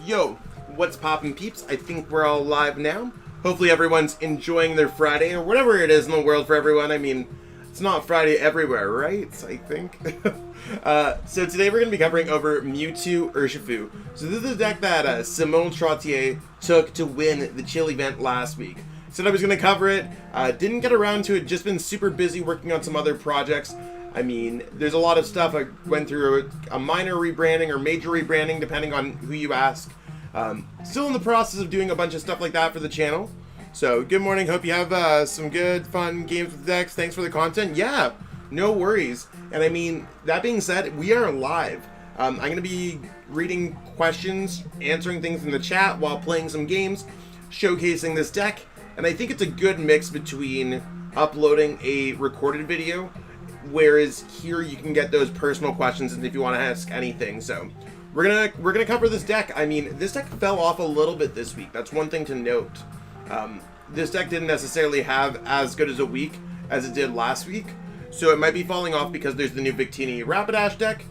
Yo, what's poppin' peeps? I think we're all live now. Hopefully everyone's enjoying their Friday, or whatever it is in the world for everyone. I mean, it's not Friday everywhere, right? I think. So today we're going to be covering over Mewtwo Urshifu. So this is a deck that Simone Trottier took to win the Chill event last week. Said I was going to cover it, didn't get around to it, just been super busy working on some other projects. I mean, there's a lot of stuff. I went through a minor rebranding or major rebranding, depending on who you ask. Still in the process of doing a bunch of stuff like that for the channel. So, good morning. Hope you have some good, fun games with decks. Thanks for the content. Yeah, no worries. And I mean, that being said, we are live. I'm going to be reading questions, answering things in the chat while playing some games, showcasing this deck. And I think it's a good mix between uploading a recorded video, whereas here you can get those personal questions and if you want to ask anything. So we're gonna cover this deck. I mean, this deck fell off a little bit this week. That's one thing to note. This deck didn't necessarily have as good as a week as it did last week, so it might be falling off because there's the new Victini Rapidash deck.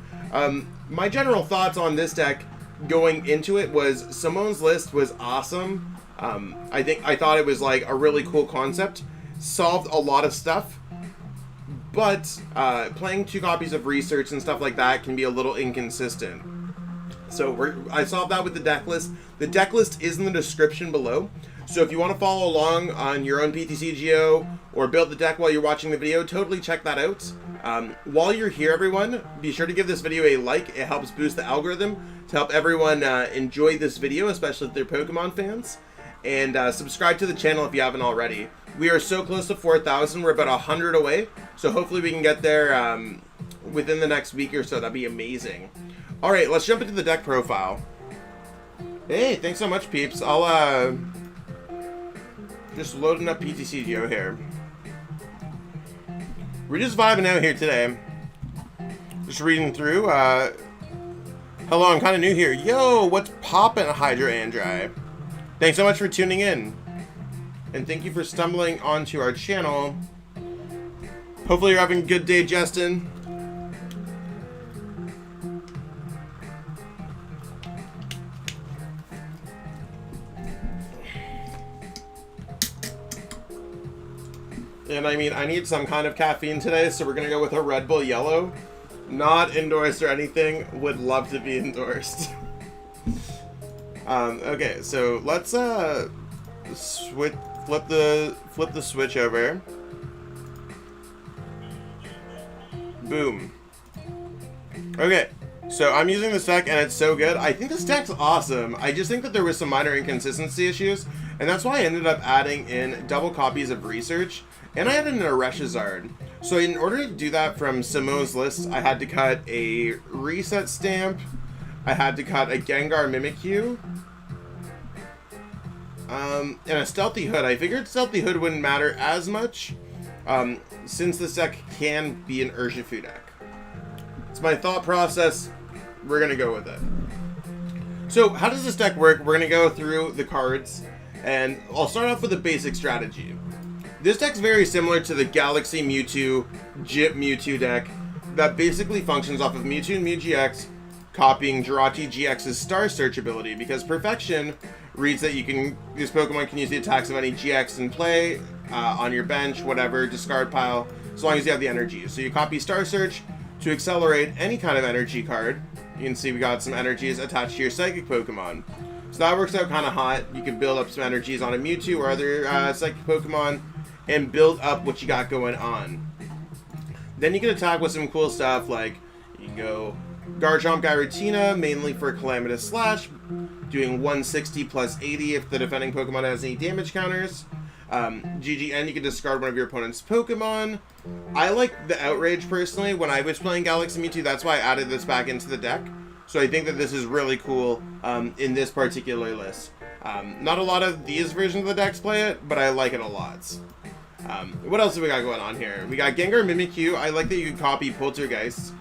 My general thoughts on this deck going into it was Simone's list was awesome. I thought it was like a really cool concept, solved a lot of stuff. But playing 2 copies of research and stuff like that can be a little inconsistent. So I solved that with the deck list. The deck list is in the description below. So if you want to follow along on your own PTCGO or build the deck while you're watching the video, totally check that out. While you're here, everyone, be sure to give this video a like. It helps boost the algorithm to help everyone enjoy this video, especially if they're Pokemon fans. And subscribe to the channel if you haven't already. We are so close to 4,000. We're about 100 away. So hopefully we can get there within the next week or so. That'd be amazing. All right, let's jump into the deck profile. Hey, thanks so much, peeps. I'll just loading up PTCGO here. We're just vibing out here today. Just reading through. Hello, I'm kind of new here. Yo, what's poppin', Hydra Andri? Thanks so much for tuning in. And thank you for stumbling onto our channel. Hopefully you're having a good day, Justin. And I mean, I need some kind of caffeine today, so we're gonna go with a Red Bull Yellow. Not endorsed or anything, would love to be endorsed. Okay, so let's flip the switch over. Boom. Okay, so I'm using this deck and it's so good. I think this deck's awesome. I just think that there was some minor inconsistency issues, and that's why I ended up adding in double copies of research, and I added in a Reshiram. So in order to do that from Simone's list, I had to cut a reset stamp, I had to cut a Gengar Mimikyu, and a Stealthy Hood. I figured Stealthy Hood wouldn't matter as much, since this deck can be an Urshifu deck. It's my thought process. We're going to go with it. So how does this deck work? We're going to go through the cards, and I'll start off with a basic strategy. This deck's very similar to the Galaxy Mewtwo Jip Mewtwo deck that basically functions off of Mewtwo and Mew-GX copying Jirachi-GX's Star Search ability, because Perfection reads that this Pokemon can use the attacks of any GX in play, on your bench, whatever, discard pile, as long as you have the energy. So you copy Star Search to accelerate any kind of energy card. You can see we got some energies attached to your Psychic Pokemon. So that works out kind of hot. You can build up some energies on a Mewtwo or other Psychic Pokemon and build up what you got going on. Then you can attack with some cool stuff, like you can go Garchomp Giratina, mainly for Calamitous Slash, doing 160 plus 80 if the defending Pokemon has any damage counters. GGN, you can discard one of your opponent's Pokemon. I like the Outrage personally. When I was playing Galaxy Mewtwo, that's why I added this back into the deck. So I think that this is really cool in this particular list. Not a lot of these versions of the decks play it, but I like it a lot. What else do we got going on here? We got Gengar Mimikyu. I like that you can copy Poltergeist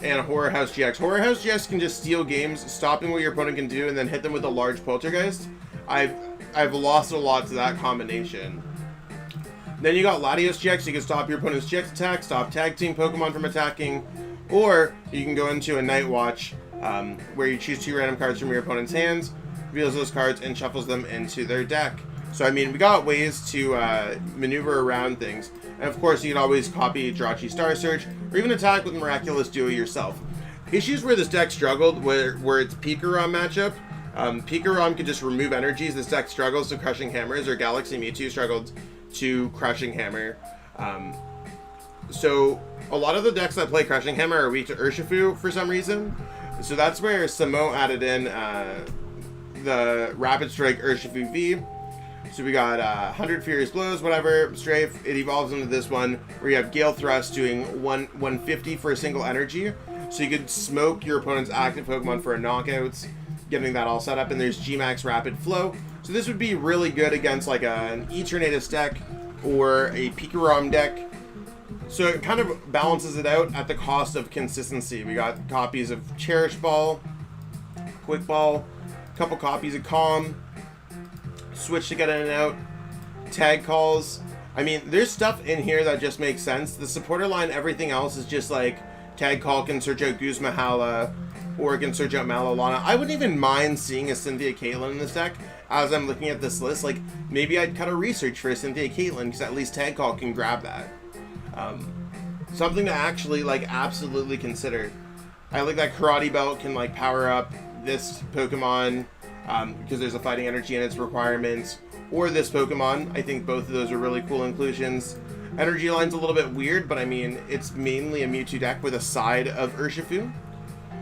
and Horror House GX. Horror House GX can just steal games, stopping what your opponent can do, and then hit them with a large Poltergeist. I've lost a lot to that combination. Then you got Latios-GX. You can stop your opponent's GX attack, stop tag team Pokemon from attacking, or you can go into a Night Watch where you choose 2 random cards from your opponent's hands, reveals those cards, and shuffles them into their deck. So, I mean, we got ways to maneuver around things. And, of course, you can always copy Jirachi Star Search, or even attack with Miraculous Duo yourself. Issues where this deck struggled were its Pikarom matchup. Pikarom could just remove energies. This deck struggles to Crushing Hammers, or Galaxy Mewtwo struggled to Crushing Hammer. So a lot of the decks that play Crushing Hammer are weak to Urshifu for some reason. So that's where Samo added in the Rapid Strike Urshifu V. So we got 100 Furious Blows, whatever, strafe. It evolves into this one where you have Gale Thrust doing 150 for a single energy. So you could smoke your opponent's active Pokemon for a knockout, getting that all set up. And there's VMAX Rapid Flow. So this would be really good against like an Eternatus deck or a Pikarom deck. So it kind of balances it out at the cost of consistency. We got copies of Cherish Ball, Quick Ball, a couple copies of Calm, Switch to get in and out, Tag Calls. I mean, there's stuff in here that just makes sense. The supporter line, everything else is just like Tag Call can search out Guzma Hala, or can search out Malalana. I wouldn't even mind seeing a Cynthia Caitlyn in this deck. As I'm looking at this list, like, maybe I'd cut a research for a Cynthia Caitlyn, because at least Tag Call can grab that. Something to actually, like, absolutely consider. I like that Karate Belt can, like, power up this Pokemon, because there's a fighting energy in its requirements, or this Pokemon. I think both of those are really cool inclusions. Energy line's a little bit weird, but I mean, it's mainly a Mewtwo deck with a side of Urshifu.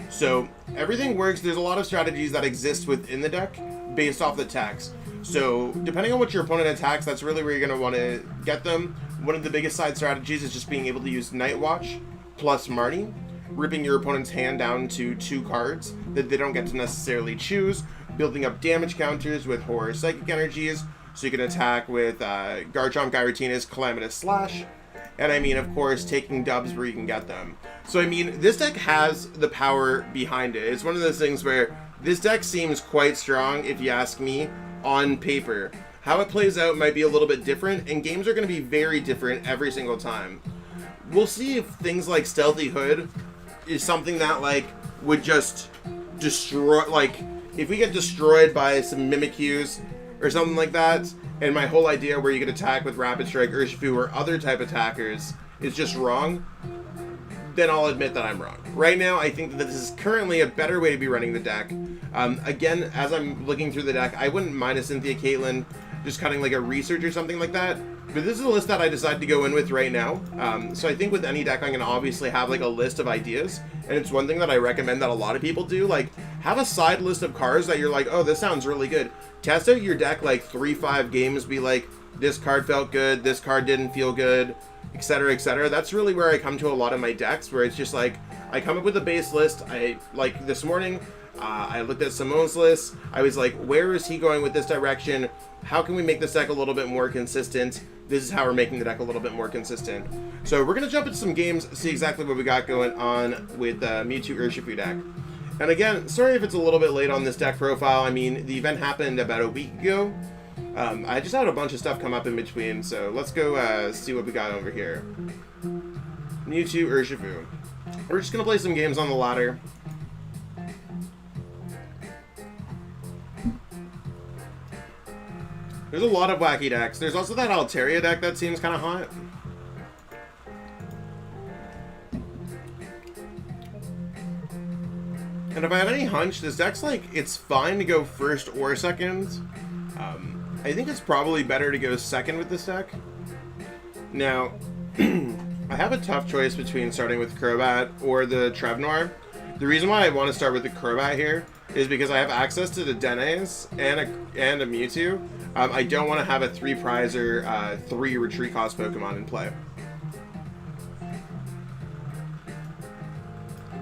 So everything works. There's a lot of strategies that exist within the deck based off the attacks. So depending on what your opponent attacks, that's really where you're going to want to get them. One of the biggest side strategies is just being able to use Night Watch plus Marnie, ripping your opponent's hand down to 2 cards that they don't get to necessarily choose, building up damage counters with Horror Psychic Energies, so you can attack with Garchomp Giratina's Calamitous Slash, and I mean, of course, taking dubs where you can get them. So I mean, this deck has the power behind it. It's one of those things where this deck seems quite strong, if you ask me, on paper. How it plays out might be a little bit different, and games are going to be very different every single time. We'll see if things like Stealthy Hood is something that, like, would just destroy, like, if we get destroyed by some Mimikyus or something like that, and my whole idea where you could attack with Rapid Strike Urshifu or other type attackers is just wrong, then I'll admit that I'm wrong. Right now, I think that this is currently a better way to be running the deck. Again, as I'm looking through the deck, I wouldn't mind a Cynthia Caitlyn just cutting like a research or something like that. But this is a list that I decided to go in with right now. So I think with any deck, I'm going to obviously have like a list of ideas. And it's one thing that I recommend that a lot of people do. Like, have a side list of cards that you're like, oh, this sounds really good. Test out your deck like 3-5 games. Be like, this card felt good, this card didn't feel good, etc., etc. That's really where I come to a lot of my decks, where it's just like, I come up with a base list. Like this morning, I looked at Simone's list. I was like, where is he going with this direction? How can we make this deck a little bit more consistent? This is how we're making the deck a little bit more consistent. So we're going to jump into some games, see exactly what we got going on with the Mewtwo Urshifu deck. And again, sorry if it's a little bit late on this deck profile. I mean, the event happened about a week ago. I just had a bunch of stuff come up in between, so let's go see what we got over here. Mewtwo Urshifu. We're just going to play some games on the ladder. There's a lot of wacky decks. There's also that Altaria deck that seems kind of hot. And if I have any hunch, this deck's like, it's fine to go first or second. I think it's probably better to go second with this deck. Now, I have a tough choice between starting with Crobat or the Trevnoir. The reason why I want to start with the Crobat here is because I have access to the Dennes and a Mewtwo. I don't want to have a 3-prize or 3 retreat cost Pokemon in play.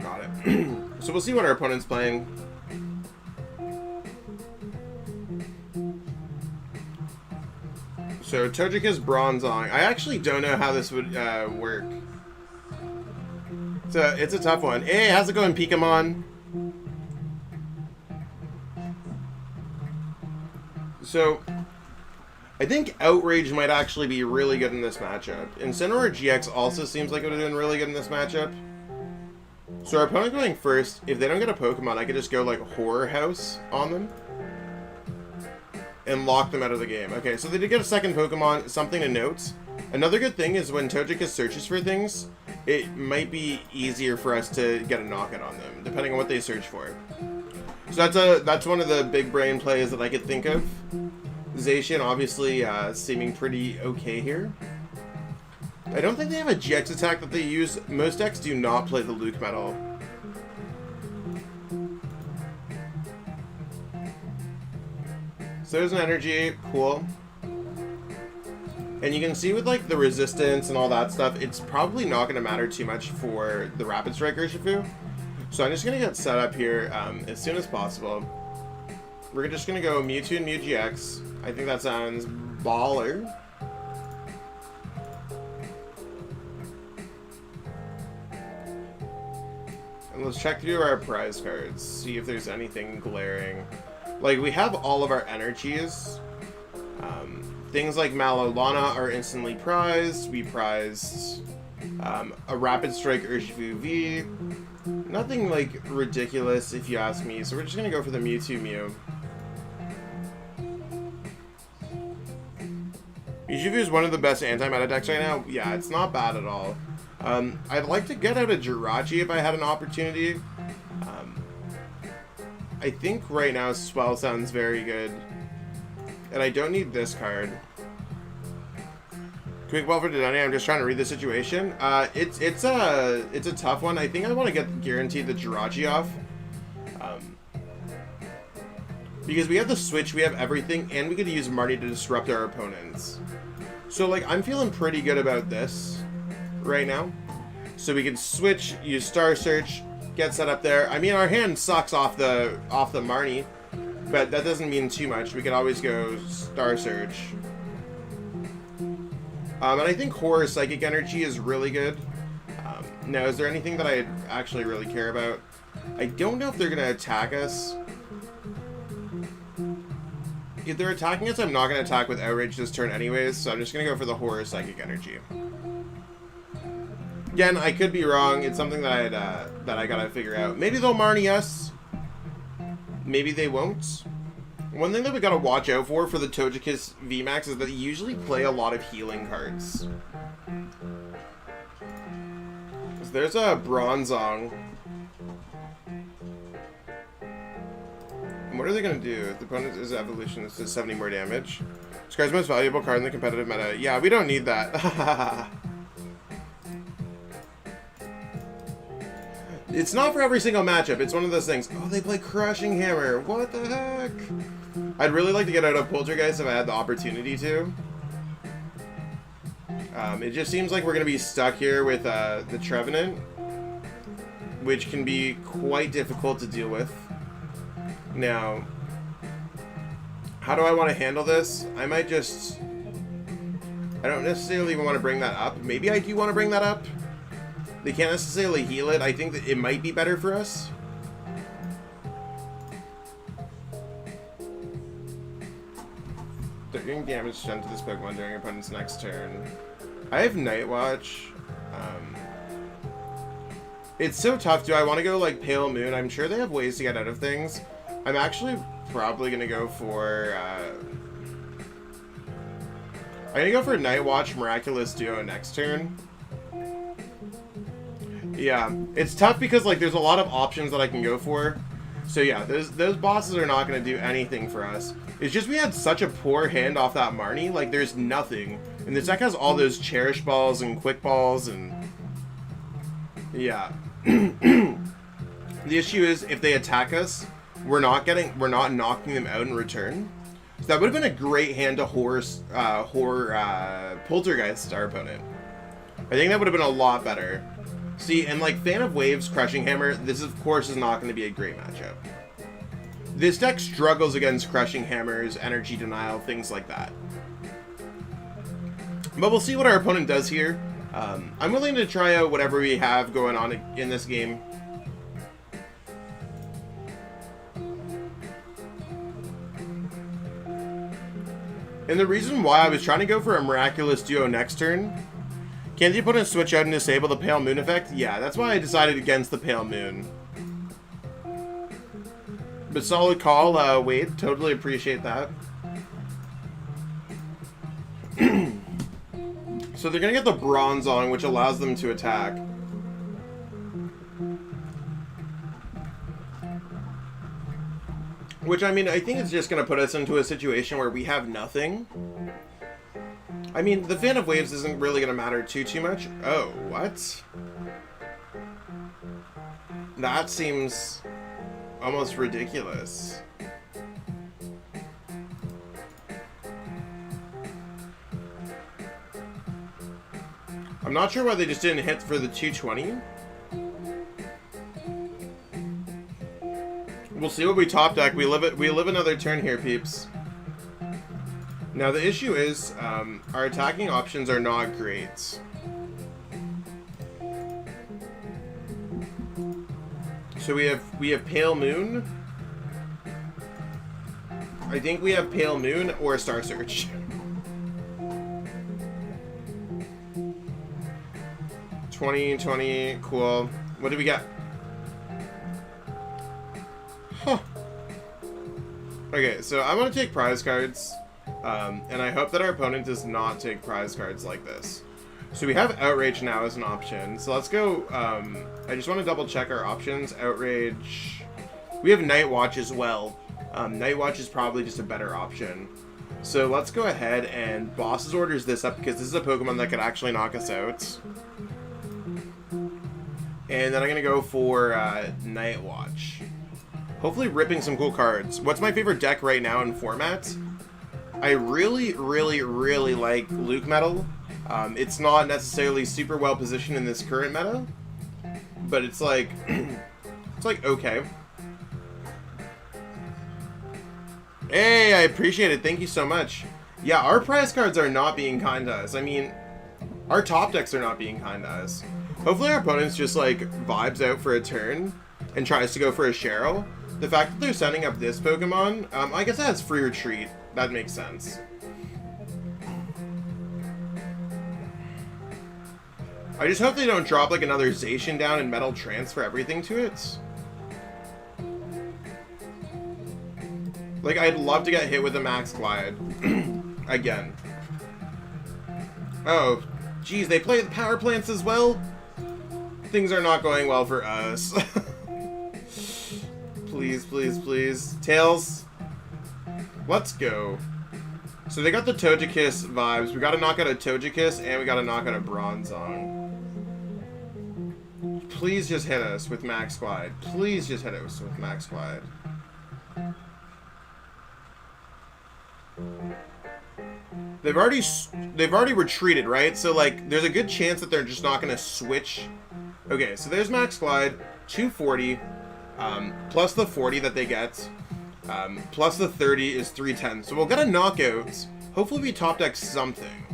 Got it. So we'll see what our opponent's playing. So Togekiss Bronzong. I actually don't know how this would work. So it's a tough one. Hey, how's it going, Pokemon? So I think Outrage might actually be really good in this matchup. Incineroar GX also seems like it would have been really good in this matchup. So our opponent going first, if they don't get a Pokemon, I could just go like Horror House on them and lock them out of the game. Okay, so they did get a second Pokemon, something to note. Another good thing is when Togekiss searches for things, it might be easier for us to get a knockout on them, depending on what they search for. So that's one of the big brain plays that I could think of. Zacian obviously seeming pretty okay here. I don't think they have a GX attack that they use. Most decks do not play the Luke Metal. So there's an energy, cool. And you can see with like the resistance and all that stuff, it's probably not going to matter too much for the Rapid Strike Urshifu. So I'm just going to get set up here as soon as possible. We're just going to go Mewtwo and Mew-GX. I think that sounds baller. And let's check through our prize cards, see if there's anything glaring. Like, we have all of our energies. Things like Malolana are instantly prized. We prized a Rapid Strike Urshifu V. Nothing, like, ridiculous, if you ask me. So we're just going to go for the Mewtwo Mew. Urshifu is one of the best anti-meta decks right now. Yeah, it's not bad at all. I'd like to get out a Jirachi if I had an opportunity. I think right now Swell sounds very good. And I don't need this card. Quick ball for Dedenne. I'm just trying to read the situation. It's a tough one. I think I want to get guaranteed the Jirachi off. Because we have the switch, we have everything, and we could use Marty to disrupt our opponents. So like I'm feeling pretty good about this right now. So we can switch, use Star Search, get set up there. I mean our hand sucks off the Marnie. But that doesn't mean too much. We could always go Star Search. And I think Horror Psychic Energy is really good. Now, is there anything that I actually really care about? I don't know if they're going to attack us. If they're attacking us, I'm not going to attack with Outrage this turn anyways. So I'm just going to go for the Horror Psychic Energy. Again, I could be wrong. It's something that I got to figure out. Maybe they'll Marnie us. Maybe they won't. One thing that we gotta watch out for the Togekiss VMAX is that they usually play a lot of healing cards. So there's a Bronzong. And what are they gonna do? If the opponent is evolution, this does 70 more damage. This card's the most valuable card in the competitive meta. Yeah, we don't need that. It's not for every single matchup. It's one of those things. Oh, they play Crushing Hammer. What the heck? I'd really like to get out of Poltergeist if I had the opportunity to. It just seems like we're going to be stuck here with the Trevenant, which can be quite difficult to deal with. Now, how do I want to handle this? I might just... I don't necessarily even want to bring that up. Maybe I do want to bring that up. They can't necessarily heal it. I think that it might be better for us. They're doing damage done to this Pokemon during your opponent's next turn. I have Night Watch. It's so tough. Do I want to go like Pale Moon? I'm sure they have ways to get out of things. I'm actually probably going to go for... I'm going to go for Night Watch Miraculous Duo next turn. Yeah, it's tough because like there's a lot of options that I can go for. So yeah, those bosses are not going to do anything for us. It's just we had such a poor hand off that Marnie. Like there's nothing. And this deck has all those Cherish Balls and Quick Balls and... Yeah. The issue is if they attack us, we're not knocking them out in return. So that would have been a great hand to Poltergeist our opponent. I think that would have been a lot better. See, and like Fan of Waves, Crushing Hammer, this of course is not going to be a great matchup. This deck struggles against Crushing Hammers, Energy Denial, things like that. But we'll see what our opponent does here. I'm willing to try out whatever we have going on in this game. And the reason why I was trying to go for a Miraculous Duo next turn, Can't the opponent switch out and disable the Pale Moon effect? Yeah, that's why I decided against the Pale Moon. But solid call, Wade. Totally appreciate that. So they're gonna get the Bronzong, which allows them to attack. Which, I mean, I think it's just gonna put us into a situation where we have nothing. I mean, the Fan of Waves isn't really gonna matter too much. Oh, what? That seems almost ridiculous. I'm not sure why they just didn't hit for the 220. We'll see what we top deck. We live another turn here, peeps. Now the issue is our attacking options are not great. So we have Pale Moon. I think we have Pale Moon or Star Search. $20, cool. What do we get? Huh. Okay, so I want to take prize cards, and I hope that our opponent does not take prize cards like this. So we have Outrage now as an option. So let's go, I just want to double check our options. Outrage. We have Night Watch as well. Night Watch is probably just a better option. So let's go ahead and Boss's orders this up because this is a Pokemon that could actually knock us out. And then I'm going to go for Night Watch. Hopefully ripping some cool cards. What's my favorite deck right now in format? I really like Luke Metal. It's not necessarily super well positioned in this current meta, but it's like, it's like okay. Hey, I appreciate it. Thank you so much. Yeah, our prize cards are not being kind to us. I mean, our top decks are not being kind to us. Hopefully our opponent's just like vibes out for a turn and tries to go for a Cheryl. The fact that they're sending up this Pokemon, I guess that has free retreat. That makes sense. I just hope they don't drop like another Zacian down and Metal Transfer everything to it. Like, I'd love to get hit with a Max Glide. Again. Oh, geez, they play the Power Plants as well? Things are not going well for us. Please, please, please. Tails. Let's go. So they got the Togekiss vibes. We got to knock out a Togekiss, and we got to knock out a Bronzong. Please just hit us with Max Glide. Please just hit us with Max Glide. They've already retreated, right? So like, there's a good chance that they're just not going to switch. Okay, so there's Max Glide, 240, plus the 40 that they get, plus the 30 is 310. So we'll get a knockout. Hopefully we top deck something.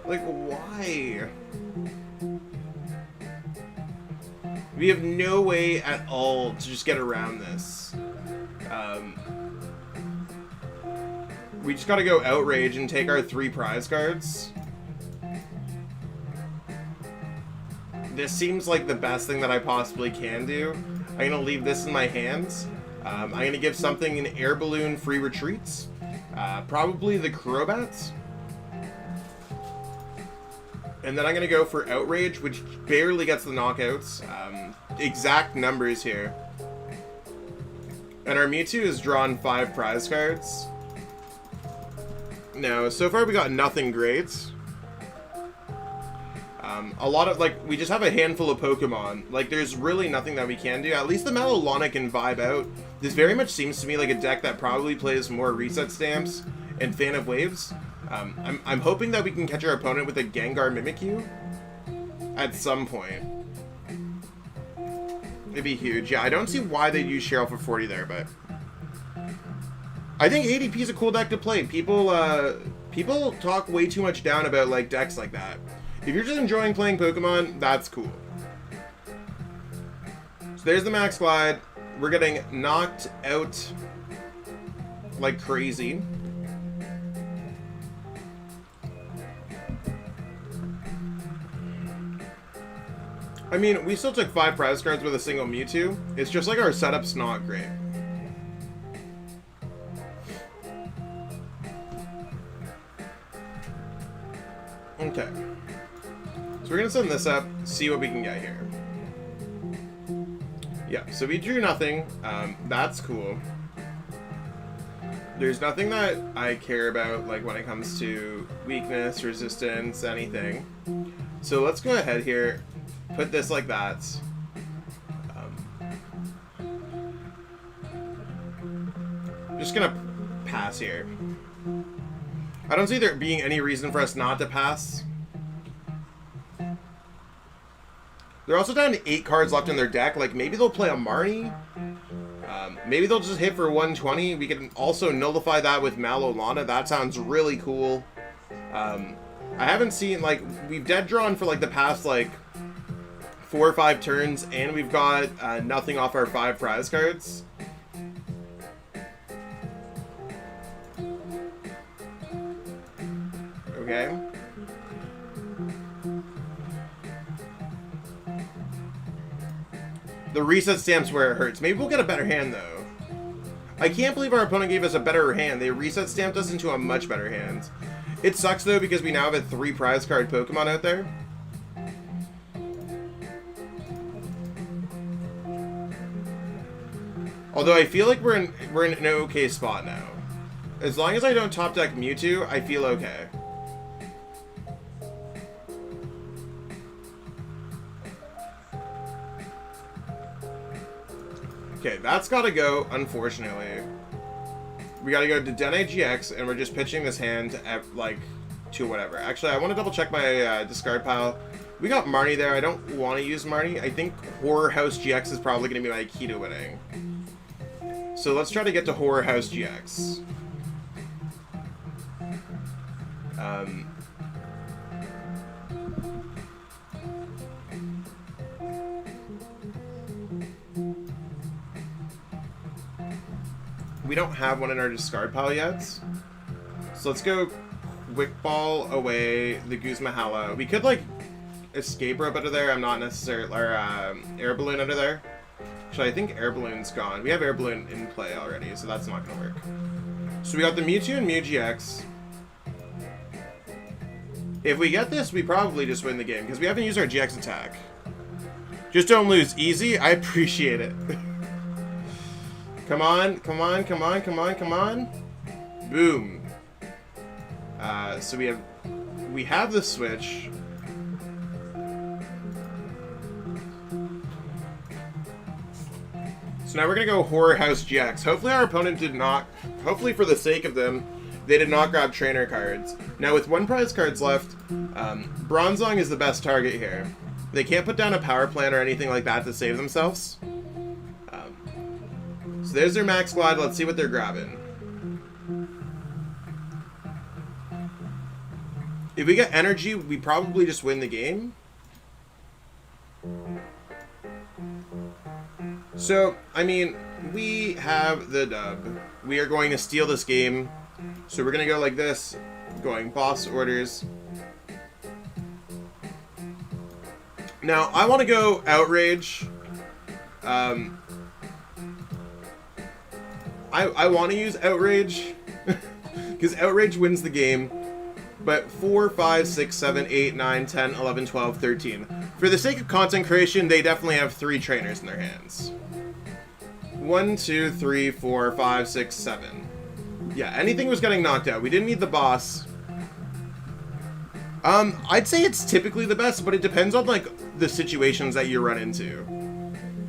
Like, why? We have no way at all to just get around this. We just gotta go Outrage and take our 3 prize cards. This seems like the best thing that I possibly can do. I'm gonna leave this in my hands. I'm gonna give something an Air Balloon free retreats. Probably the Crobat. And then I'm gonna go for Outrage, which barely gets the knockouts. Exact numbers here. And our Mewtwo has drawn 5 prize cards. No, so far we got nothing great. A lot of, like, we just have a handful of Pokemon. Like, there's really nothing that we can do. At least the Melalona can vibe out. This very much seems to me like a deck that probably plays more Reset Stamps and Fan of Waves. I'm hoping that we can catch our opponent with a Gengar Mimikyu at some point. It'd be huge. Yeah, I don't see why they'd use Cheryl for 40 there, but I think ADP is a cool deck to play. People talk way too much down about like decks like that. If you're just enjoying playing Pokemon, that's cool. So there's the Max Glide. We're getting knocked out like crazy. I mean, we still took 5 prize cards with a single Mewtwo. It's just like our setup's not great. Okay. So we're gonna send this up, see what we can get here. Yeah, so we drew nothing. That's cool. There's nothing that I care about, like, when it comes to weakness, resistance, anything. So let's go ahead here, put this like that. Just gonna pass here. I don't see there being any reason for us not to pass. They're also down to 8 cards left in their deck. Like, maybe they'll play a Marnie. Maybe they'll just hit for 120. We can also nullify that with Malolana. That sounds really cool. I haven't seen, like, we've dead drawn for, like, the past, like, 4 or 5 turns, and we've got nothing off our 5 prize cards. Okay. The reset stamp's where it hurts. Maybe we'll get a better hand, though. I can't believe our opponent gave us a better hand. They reset stamped us into a much better hand. It sucks, though, because we now have a 3 prize card Pokemon out there. Although I feel like we're in an okay spot now. As long as I don't top deck Mewtwo, I feel okay. Okay, that's gotta go, unfortunately. We gotta go to Dedenne-GX, and we're just pitching this hand at, like, to whatever. Actually, I want to double check my discard pile. We got Marnie there. I don't want to use Marnie. I think Horror House GX is probably going to be my key to winning. So let's try to get to Horror House GX. We don't have one in our discard pile yet. So let's go Quick Ball away the Guzma-Hala. We could, like, Escape Rope under there. I'm not necessarily... Or Air Balloon under there. Actually, I think Air Balloon's gone. We have Air Balloon in play already, so that's not going to work. So we got the Mewtwo and Mew-GX. If we get this, we probably just win the game, because we haven't used our GX attack. Just don't lose. Easy? I appreciate it. Come on, come on, come on, come on, come on. Boom. So we have the switch. So now we're gonna go Horror House GX. Hopefully our opponent did not, hopefully for the sake of them, they did not grab trainer cards. Now with 1 prize cards left, Bronzong is the best target here. They can't put down a power plant or anything like that to save themselves. So there's their max glide. Let's see what they're grabbing. If we get energy, we probably just win the game. So, I mean, we have the dub. We are going to steal this game. So we're going to go like this, going boss orders. Now, I want to go Outrage. I want to use Outrage, because Outrage wins the game, but 4, 5, 6, 7, 8, 9, 10, 11, 12, 13. For the sake of content creation, they definitely have 3 trainers in their hands. 1, 2, 3, 4, 5, 6, 7. Yeah, anything was getting knocked out. We didn't need the boss. I'd say it's typically the best, but it depends on, like, the situations that you run into.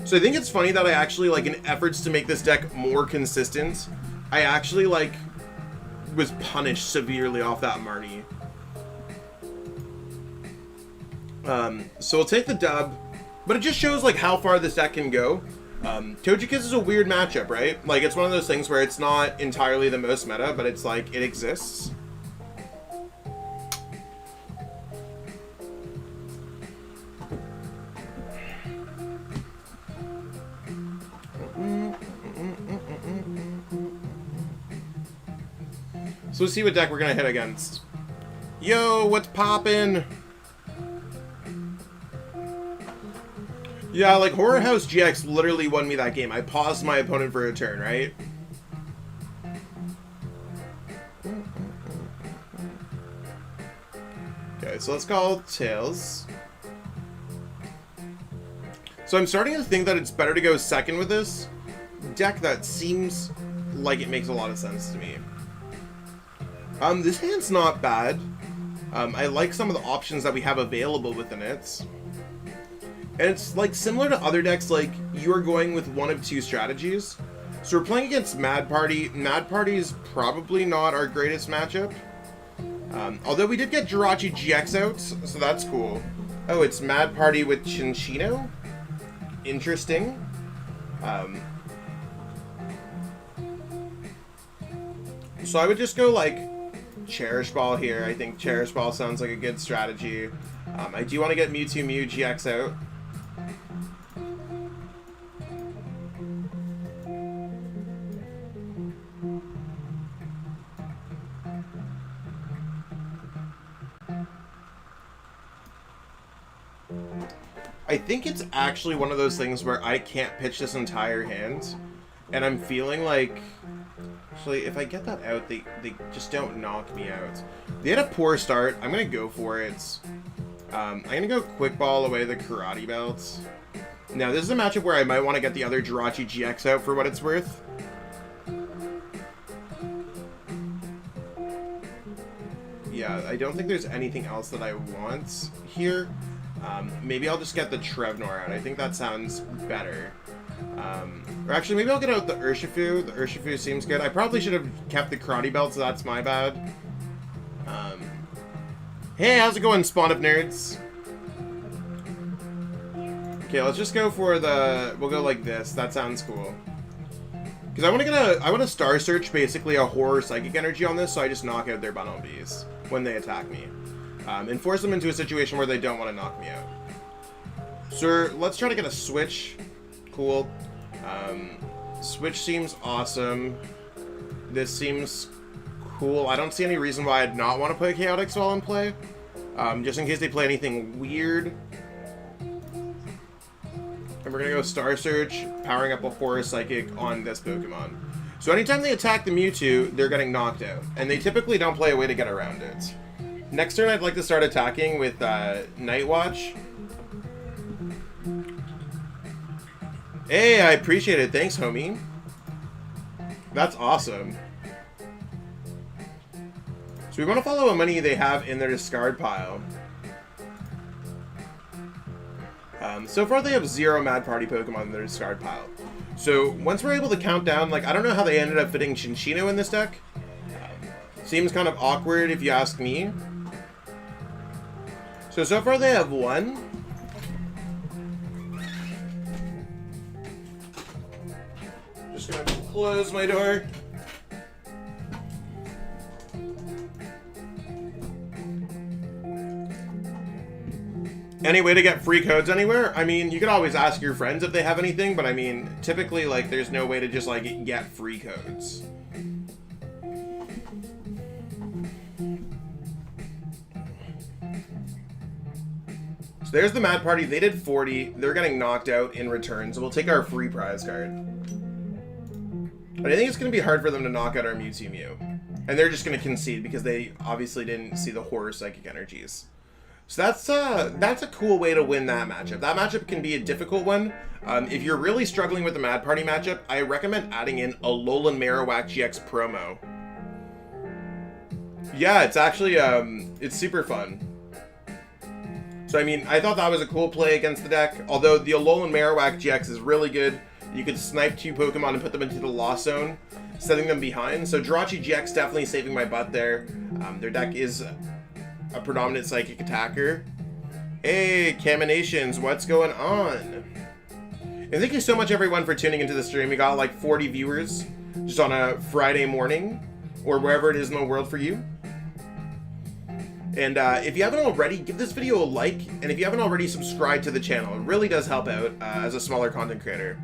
So I think it's funny that I actually, like, in efforts to make this deck more consistent, I actually, like, was punished severely off that Marnie. So we'll take the dub, but it just shows, like, how far this deck can go. Togekiss is a weird matchup, right? Like, it's one of those things where it's not entirely the most meta, but it's, like, it exists. So let's see what deck we're gonna hit against. Yo, what's poppin'? Yeah, like Horror House GX literally won me that game. I paused my opponent for a turn, right? Okay, so let's call Tails. So I'm starting to think that it's better to go second with this deck. That seems like it makes a lot of sense to me. This hand's not bad. I like some of the options that we have available within it. And it's like similar to other decks, like you are going with one of two strategies. So we're playing against Mad Party. Mad Party is probably not our greatest matchup. Although we did get Jirachi-GX out, so that's cool. Oh, it's Mad Party with Chinchino? Interesting. So I would just go like Cherish Ball here. I think Cherish Ball sounds like a good strategy. I do want to get Mewtwo Mew-GX out. I think it's actually one of those things where I can't pitch this entire hand, and I'm feeling like, actually, if I get that out, they just don't knock me out. They had a poor start. I'm going to go for it. I'm going to go Quick Ball away the Karate Belt. Now, this is a matchup where I might want to get the other Jirachi-GX out for what it's worth. Yeah, I don't think there's anything else that I want here. Maybe I'll just get the Trevenant out. I think that sounds better. Or actually, maybe I'll get out the Urshifu. The Urshifu seems good. I probably should have kept the Karate Belt, so that's my bad. Hey, how's it going, Spawn of Nerds? Okay, let's just go for the... We'll go like this. That sounds cool. Because I want to Star Search basically a Horror Psychic Energy on this, so I just knock out their Bunnelbees when they attack me. And force them into a situation where they don't want to knock me out. So let's try to get a Switch. Cool. Switch seems awesome. This seems cool. I don't see any reason why I'd not want to play Chaotix while in play. Just in case they play anything weird. And we're going to go Star Search, powering up a Horror Psychic on this Pokemon. So anytime they attack the Mewtwo, they're getting knocked out. And they typically don't play a way to get around it. Next turn, I'd like to start attacking with Night Watch. Hey, I appreciate it. Thanks, homie. That's awesome. So we want to follow a money they have in their discard pile. So far, they have 0 Mad Party Pokemon in their discard pile. So once we're able to count down, like, I don't know how they ended up fitting Chinchino in this deck. Seems kind of awkward if you ask me. So far they have 1. Just gonna close my door. Any way to get free codes anywhere? I mean, you could always ask your friends if they have anything, but I mean, typically, like, there's no way to just, like, get free codes. So there's the Mad Party. They did 40. They're getting knocked out in return, so we'll take our free prize card. But I think it's going to be hard for them to knock out our Mewtwo Mew. And they're just going to concede because they obviously didn't see the Horror Psychic Energies. So that's a cool way to win that matchup. That matchup can be a difficult one. If you're really struggling with the Mad Party matchup, I recommend adding in Alolan Marowak GX promo. Yeah, it's actually, it's super fun. So, I mean, I thought that was a cool play against the deck. Although the Alolan Marowak GX is really good. You could snipe 2 Pokemon and put them into the Lost Zone, setting them behind. So Jirachi-GX definitely saving my butt there. Their deck is a predominant Psychic attacker. Hey, Caminations, what's going on? And thank you so much, everyone, for tuning into the stream. We got like 40 viewers just on a Friday morning, or wherever it is in the world for you. And if you haven't already, give this video a like, and if you haven't already, subscribed to the channel. It really does help out as a smaller content creator.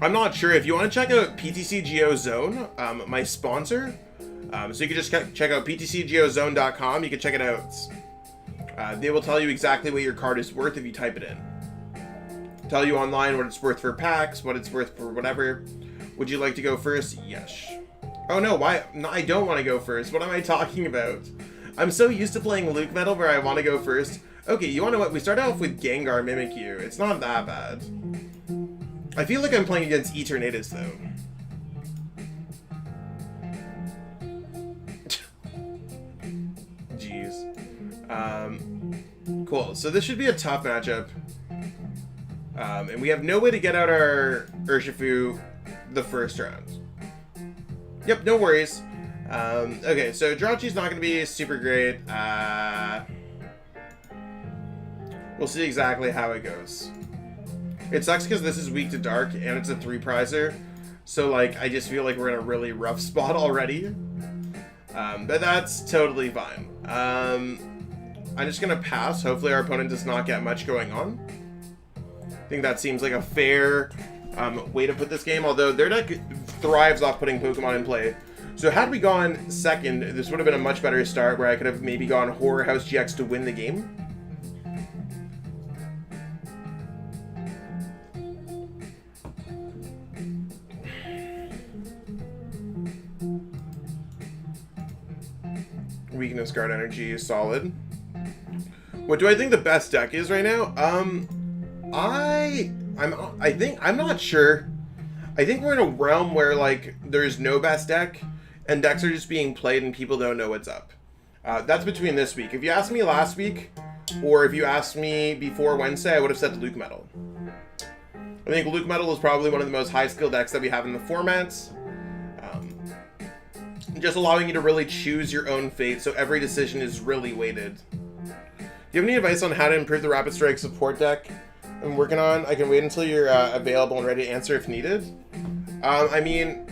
I'm not sure. If you want to check out PTCGO Zone, my sponsor, so you can just check out PTCGOZone.com. You can check it out. They will tell you exactly what your card is worth if you type it in. Tell you online what it's worth for packs, what it's worth for whatever. Would you like to go first? Yes. Oh no, why? No, I don't want to go first. What am I talking about? I'm so used to playing Luke Metal where I want to go first. Okay, you want to know what? We start off with Gengar Mimikyu. It's not that bad. I feel like I'm playing against Eternatus though. Jeez. Cool. So this should be a tough matchup. And we have no way to get out our Urshifu the first round. Yep, no worries. Okay, so Jirachi's not going to be super great. We'll see exactly how it goes. It sucks because this is weak to dark and it's a 3-prizer. So, like, I just feel like we're in a really rough spot already. But that's totally fine. I'm just going to pass. Hopefully our opponent does not get much going on. I think that seems like a fair way to put this game, although their deck thrives off putting Pokemon in play. So had we gone second, this would have been a much better start where I could have maybe gone Horror House GX to win the game. Weakness Guard Energy is solid. What do I think the best deck is right now? I'm not sure. I think we're in a realm where like there's no best deck and decks are just being played and people don't know what's up. That's between this week. If you asked me last week or if you asked me before Wednesday, I would have said Luke Metal. I think Luke Metal is probably one of the most high skill decks that we have in the formats. Just allowing you to really choose your own fate, so every decision is really weighted. Do you have any advice on how to improve the Rapid Strike support deck I'm working on? I can wait until you're available and ready to answer if needed. I mean,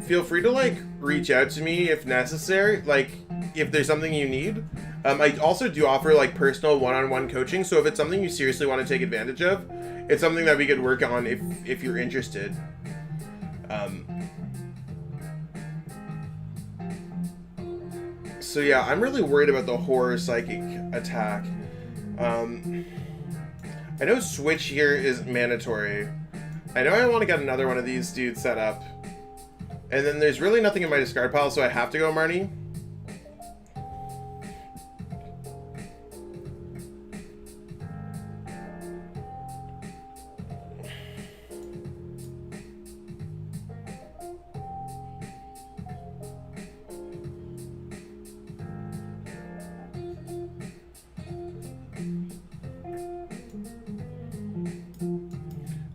feel free to like reach out to me if necessary, like if there's something you need. I also do offer like personal one-on-one coaching, so if it's something you seriously want to take advantage of, it's something that we could work on if you're interested. So yeah, I'm really worried about the Horror Psychic attack. I know Switch here is mandatory. I know I want to get another one of these dudes set up. And then there's really nothing in my discard pile, so I have to go Marnie.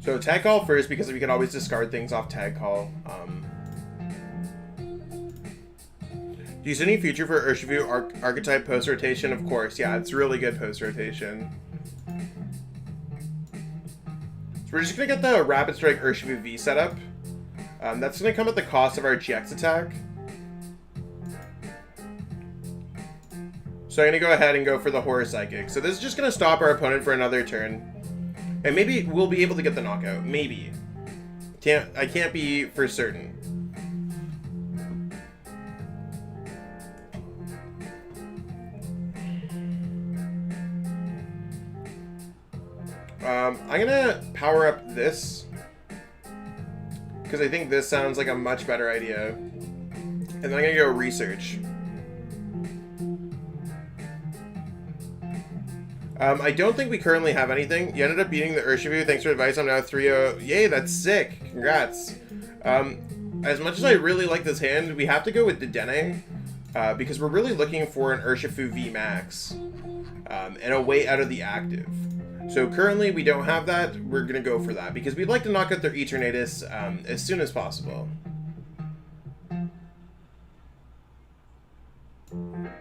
So Tag Call first, because we can always discard things off Tag Call. Do you see any future for Urshifu archetype post rotation? Of course, yeah, it's really good post rotation. So we're just gonna get the Rapid Strike Urshifu V setup. That's gonna come at the cost of our GX attack. So I'm gonna go ahead and go for the Horror Psychic. So this is just gonna stop our opponent for another turn. And maybe we'll be able to get the knockout. Maybe. I can't be for certain. I'm gonna power up this because I think this sounds like a much better idea. And then I'm gonna go Research. I don't think we currently have anything. You ended up beating the Urshifu. Thanks for advice. I'm now 3-0. Yay, that's sick. Congrats. As much as I really like this hand, we have to go with Dedenne, because we're really looking for an Urshifu VMAX and a way out of the active. So currently we don't have that. We're going to go for that because we'd like to knock out their Eternatus as soon as possible.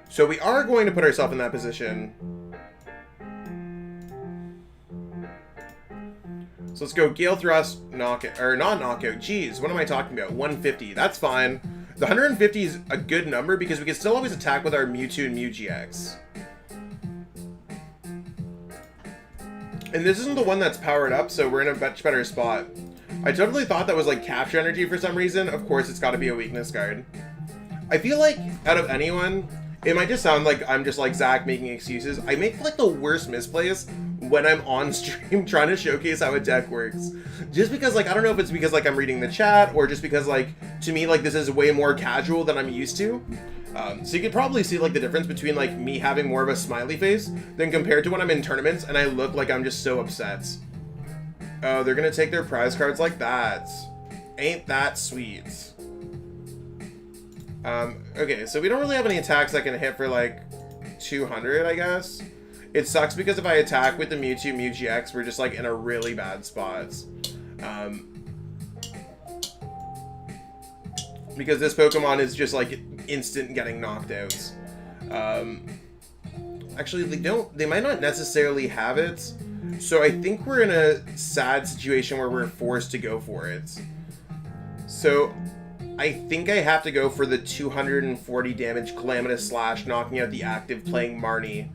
So we are going to put ourselves in that position. So let's go Gale Thrust, knockout, or not knockout, jeez, what am I talking about? 150, that's fine. The 150 is a good number because we can still always attack with our Mewtwo and Mew-GX. And this isn't the one that's powered up, so we're in a much better spot. I totally thought that was like capture energy for some reason. Of course, it's got to be a weakness card. I feel like out of anyone, it might just sound like I'm just like Zach making excuses. I make like the worst misplays when I'm on stream trying to showcase how a deck works. Just because like, I don't know if it's because like I'm reading the chat or just because like, to me, like this is way more casual than I'm used to. So you could probably see like the difference between like me having more of a smiley face than compared to when I'm in tournaments and I look like I'm just so upset. Oh, they're gonna take their prize cards like that. Ain't that sweet. Okay, so we don't really have any attacks that can hit for like 200, I guess. It sucks because if I attack with the Mewtwo Mew-GX, we're just like in a really bad spot. Because this Pokemon is just like instant getting knocked out. Actually, they might not necessarily have it. So I think we're in a sad situation where we're forced to go for it. So I think I have to go for the 240 damage Calamitous Slash, knocking out the active, playing Marnie.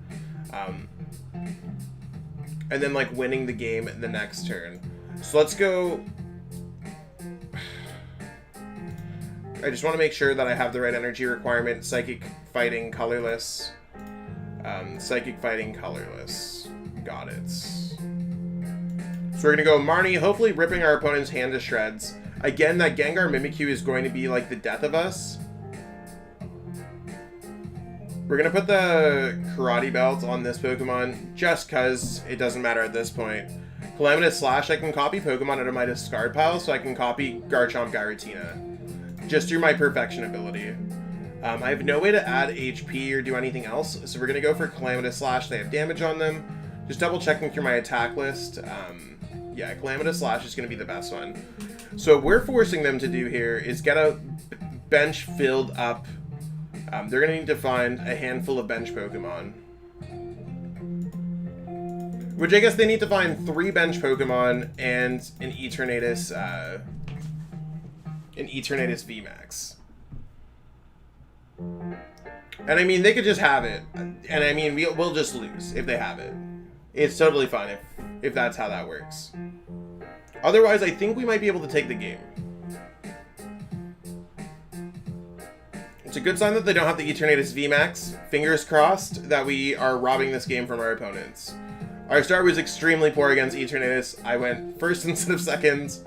And then like winning the game the next turn. So let's go. I just want to make sure that I have the right energy requirement. Psychic Fighting Colorless. Psychic Fighting Colorless. Got it. So we're going to go Marnie, hopefully ripping our opponent's hand to shreds. Again, that Gengar Mimikyu is going to be like the death of us. We're going to put the Karate Belt on this Pokemon just because it doesn't matter at this point. Calamitous Slash, I can copy Pokemon out of my discard pile, so I can copy Garchomp Giratina. Just through my Perfection ability. I have no way to add HP or do anything else, so we're going to go for Calamitous Slash. They have damage on them. Just double checking through my attack list. Yeah, Calamitous Slash is going to be the best one. So what we're forcing them to do here is get a bench filled up. They're going to need to find a handful of bench Pokemon. Which I guess they need to find 3 bench Pokemon and an Eternatus VMAX. And I mean, they could just have it. And I mean, we'll just lose if they have it. It's totally fine if that's how that works. Otherwise, I think we might be able to take the game. It's a good sign that they don't have the Eternatus VMAX. Fingers crossed that we are robbing this game from our opponents. Our start was extremely poor against Eternatus. I went first instead of second,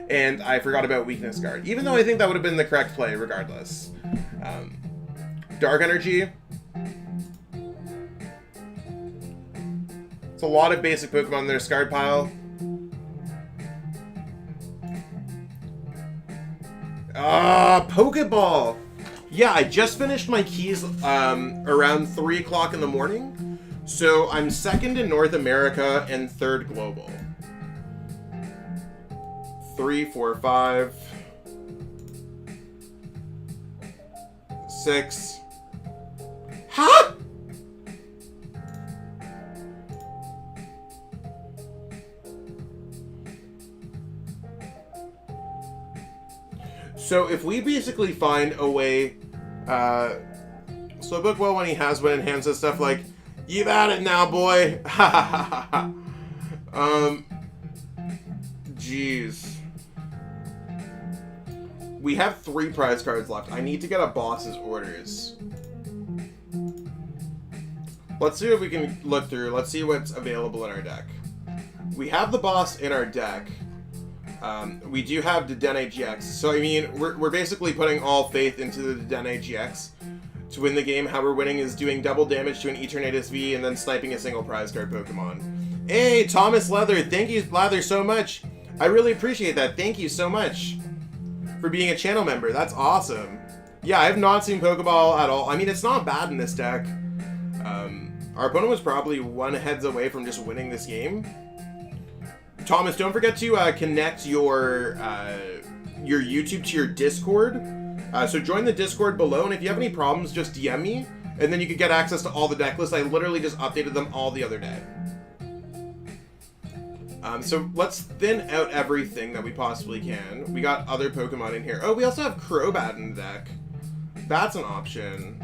and I forgot about Weakness Guard. Even though I think that would have been the correct play regardless. Dark Energy. It's a lot of basic Pokemon in their discard pile. Pokeball! Yeah, I just finished my keys around 3 o'clock in the morning. So I'm second in North America and third global. 3, 4, 5, 6. Huh? So if we basically find a way, so Bookwell when he has one enhances stuff like, you've had it now, boy. Ha ha ha ha. Jeez. We have 3 prize cards left. I need to get a boss's orders. Let's see if we can look through. Let's see what's available in our deck. We have the boss in our deck. We do have Dedenne-GX. So, I mean, we're basically putting all faith into the Dedenne-GX to win the game. How we're winning is doing double damage to an Eternatus V and then sniping a single prize card Pokemon. Hey, Thomas Leather. Thank you, Leather, so much. I really appreciate that. Thank you so much for being a channel member. That's awesome. Yeah, I have not seen Pokeball at all. I mean, it's not bad in this deck. Our opponent was probably 1 heads away from just winning this game. Thomas, don't forget to connect your YouTube to your Discord. So join the Discord below, and if you have any problems, just DM me, and then you can get access to all the deck lists. I literally just updated them all the other day. So let's thin out everything that we possibly can. We got other Pokemon in here. Oh, we also have Crobat in the deck. That's an option.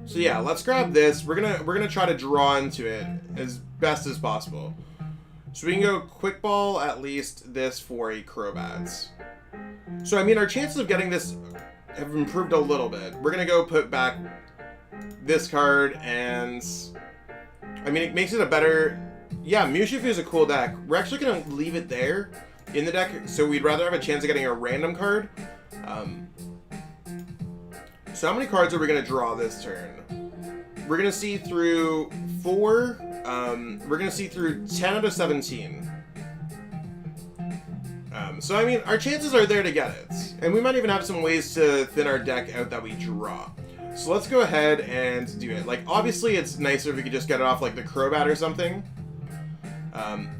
So yeah, let's grab this. We're gonna try to draw into it as best as possible. So we can go Quick Ball at least this for a Crobat. So I mean, our chances of getting this have improved a little bit. We're gonna go put back this card, and I mean, it makes it a better. Yeah, Mewtwo is a cool deck. We're actually gonna leave it there in the deck, so we'd rather have a chance of getting a random card. So how many cards are we gonna draw this turn? We're gonna see through 4. We're gonna see through 10 out of 17. So I mean, our chances are there to get it, and we might even have some ways to thin our deck out that we draw. So let's go ahead and do it. Like, obviously, it's nicer if we could just get it off like the Crobat or something.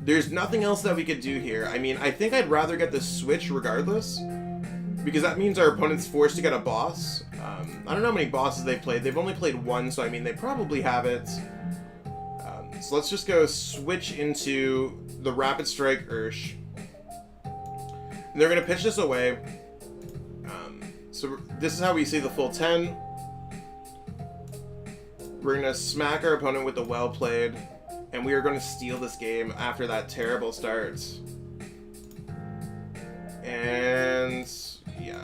There's nothing else that we could do here. I mean, I think I'd rather get the switch regardless, because that means our opponent's forced to get a boss. I don't know how many bosses they've played. They've only played 1, so I mean, they probably have it. So let's just go switch into the Rapid Strike Ursh. And they're going to pitch this away. So this is how we see the full 10. We're going to smack our opponent with the well played. And we are going to steal this game after that terrible start. And yeah.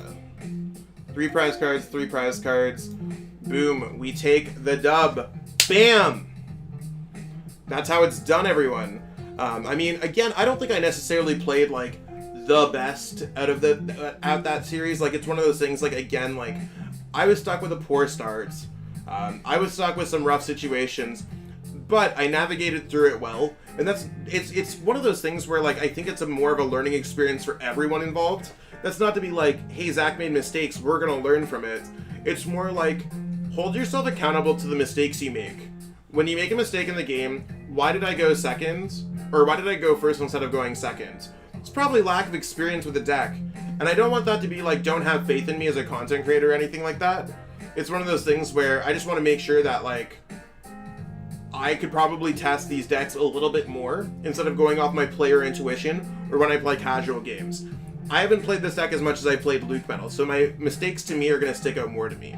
3 prize cards, 3 prize cards. Boom. We take the dub. Bam! That's how it's done, everyone. I mean, again, I don't think I necessarily played, like, the best out of that series. Like, it's one of those things, like, again, like, I was stuck with a poor start. I was stuck with some rough situations, but I navigated through it well. And it's one of those things where, like, I think it's more of a learning experience for everyone involved. That's not to be like, hey, Zach made mistakes, we're gonna learn from it. It's more like, hold yourself accountable to the mistakes you make. When you make a mistake in the game, why did I go second? Or why did I go first instead of going second? It's probably lack of experience with the deck. And I don't want that to be like, don't have faith in me as a content creator or anything like that. It's one of those things where I just want to make sure that, like, I could probably test these decks a little bit more instead of going off my player intuition or when I play casual games. I haven't played this deck as much as I played Luke Metal, so my mistakes to me are going to stick out more to me.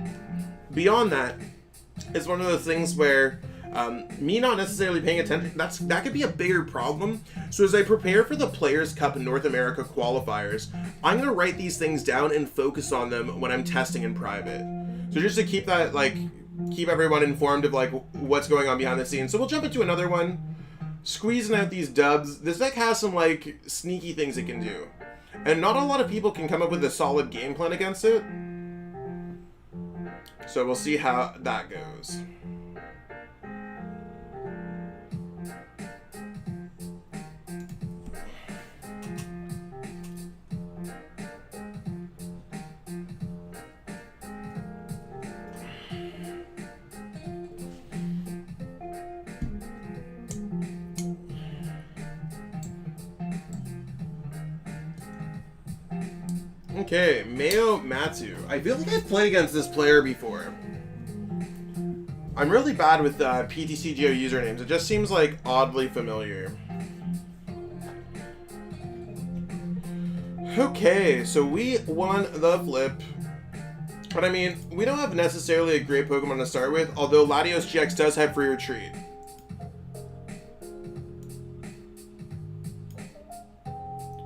Beyond that, it's one of those things where me not necessarily paying attention, that could be a bigger problem. So as I prepare for the Players' Cup North America qualifiers, I'm going to write these things down and focus on them when I'm testing in private. So just to keep that, like, keep everyone informed of, like, what's going on behind the scenes. So we'll jump into another one. Squeezing out these dubs. This deck has some, like, sneaky things it can do. And not a lot of people can come up with a solid game plan against it. So we'll see how that goes. Okay, Mewtwo. I feel like I've played against this player before. I'm really bad with PTCGO usernames. It just seems like oddly familiar. Okay, so we won the flip. But I mean, we don't have necessarily a great Pokemon to start with, although Latios-GX does have free retreat.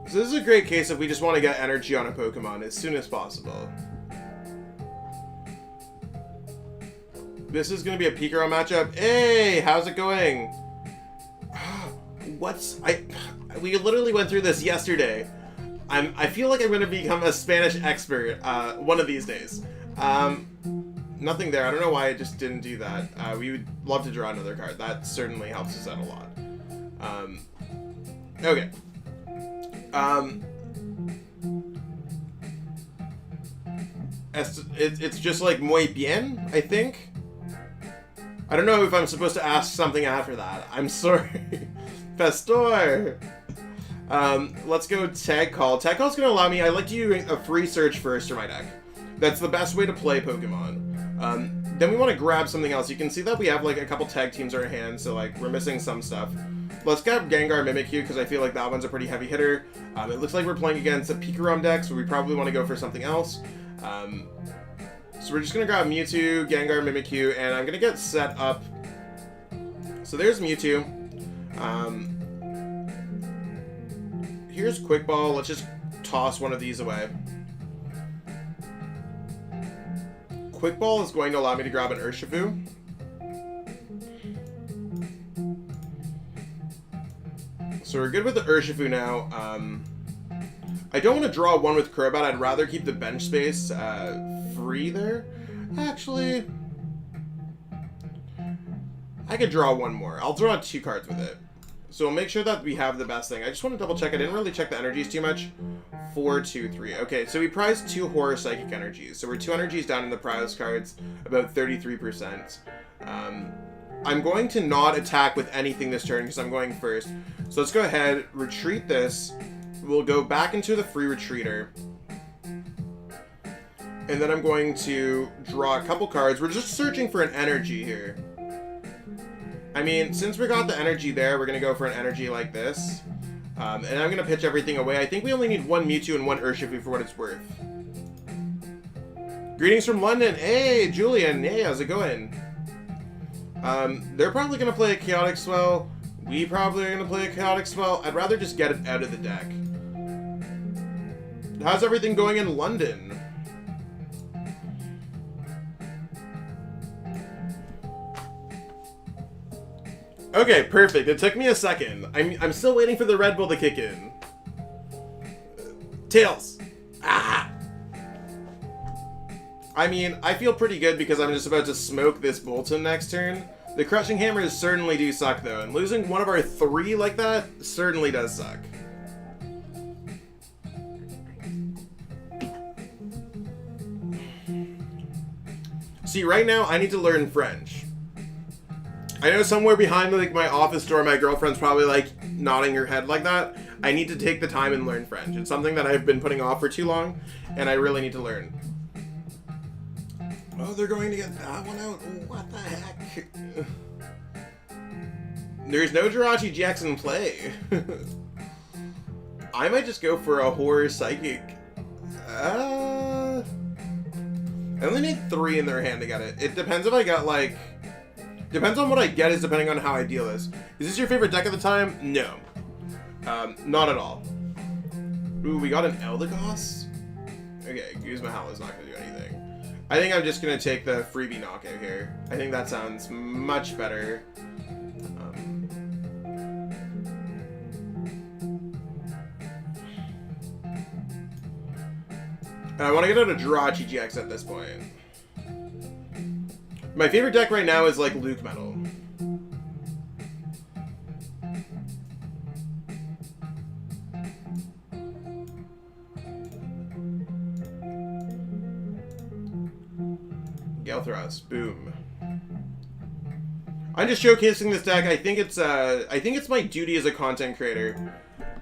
So this is a great case if we just want to get energy on a Pokemon as soon as possible. This is going to be a Pikachu matchup. Hey, how's it going? We literally went through this yesterday. I feel like I'm going to become a Spanish expert one of these days. Nothing there. I don't know why I just didn't do that. We would love to draw another card. That certainly helps us out a lot. Okay. It's just like muy bien, I think. I don't know if I'm supposed to ask something after that. I'm sorry. Pastor! Let's go Tag Call. Tag Call's gonna allow me, I like to use a free search first for my deck. That's the best way to play Pokemon. Then we want to grab something else. You can see that we have like a couple tag teams in our hands, so like we're missing some stuff. Let's grab Gengar Mimikyu because I feel like that one's a pretty heavy hitter. It looks like we're playing against a Pikachu deck, so we probably want to go for something else. So So we're just going to grab Mewtwo, Gengar, Mimikyu, and I'm going to get set up. So there's Mewtwo. Here's Quick Ball. Let's just toss one of these away. Quick Ball is going to allow me to grab an Urshifu. So we're good with the Urshifu now. I don't want to draw one with Crobat. I'd rather keep the bench space free there. Actually, I could draw one more. I'll draw 2 cards with it. So we'll make sure that we have the best thing. I just want to double check. I didn't really check the energies too much. 4, 2, 3. Okay, so we prized 2 Horror Psychic energies. So we're 2 energies down in the prize cards, about 33%. I'm going to not attack with anything this turn because I'm going first. So let's go ahead, retreat this. We'll go back into the free retreater. And then I'm going to draw a couple cards. We're just searching for an energy here. I mean, since we got the energy there, we're going to go for an energy like this. And I'm going to pitch everything away. I think we only need 1 Mewtwo and 1 Urshifu for what it's worth. Greetings from London. Hey, Julian. Hey, how's it going? They're probably going to play a Chaotic Swell. We probably are going to play a Chaotic Swell. I'd rather just get it out of the deck. How's everything going in London? Okay, perfect. It took me a second. I'm still waiting for the Red Bull to kick in. Tails. Ah! I mean, I feel pretty good because I'm just about to smoke this Bolton next turn. The Crushing Hammers certainly do suck, though, and losing one of our 3 like that certainly does suck. See, right now, I need to learn French. I know somewhere behind like my office door, my girlfriend's probably like nodding her head like that. I need to take the time and learn French. It's something that I've been putting off for too long, and I really need to learn. Oh, they're going to get that one out. What the heck? There's no Jirachi-GX in play. I might just go for a Horror Psychic. I only need 3 in their hand to get it. It depends if I got like... Depends on what I get is depending on how I deal this. Is this your favorite deck at the time? No. Not at all. Ooh, we got an Eldegoss? Okay, Guzma Howl is not going to do anything. I think I'm just going to take the freebie knockout here. I think that sounds much better. And I want to get out a Jirachi-GX at this point. My favorite deck right now is like Luke Metal. Galthros, boom. I'm just showcasing this deck. I think it's my duty as a content creator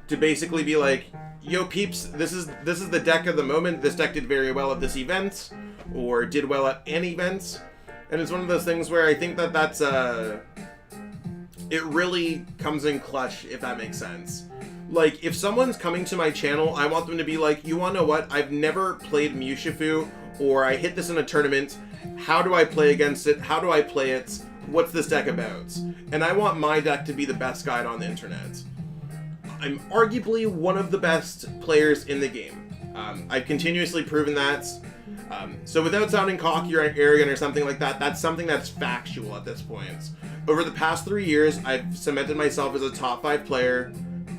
to basically be like, yo peeps, this is the deck of the moment. This deck did very well at this event, or did well at an event. And it's one of those things where I think that that's, it really comes in clutch, if that makes sense. Like, if someone's coming to my channel, I want them to be like, you wanna know what? I've never played Urshifu, or I hit this in a tournament. How do I play against it? How do I play it? What's this deck about? And I want my deck to be the best guide on the internet. I'm arguably one of the best players in the game. I've continuously proven that. So without sounding cocky or arrogant or something like that, that's something that's factual at this point. Over the past 3 years, I've cemented myself as a top 5 player.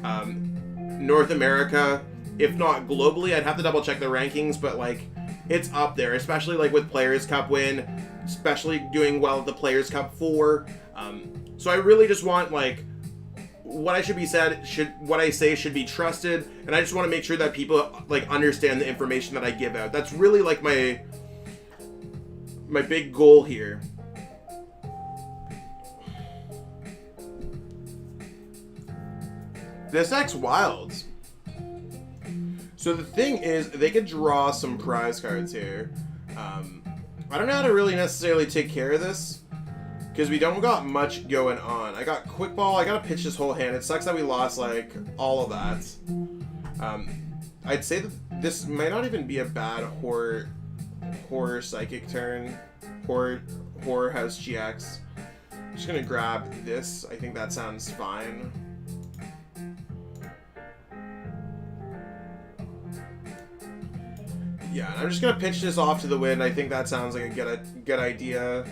North America, if not globally, I'd have to double check the rankings, but like, it's up there, especially like with Players Cup win, especially doing well at the Players Cup 4. So I really just want like, what I should be said, what I say should be trusted, and I just want to make sure that people like understand the information that I give out. That's really like my big goal here. This deck's wild. So the thing is, they could draw some prize cards here. I don't know how to really necessarily take care of this, because we don't got much going on. I got Quick Ball. I gotta pitch this whole hand. It sucks that we lost, like, all of that. I'd say that this might not even be a bad horror Horror Psychic turn. Horror has GX. I'm just gonna grab this. I think that sounds fine. Yeah, and I'm just gonna pitch this off to the wind. I think that sounds like a good idea.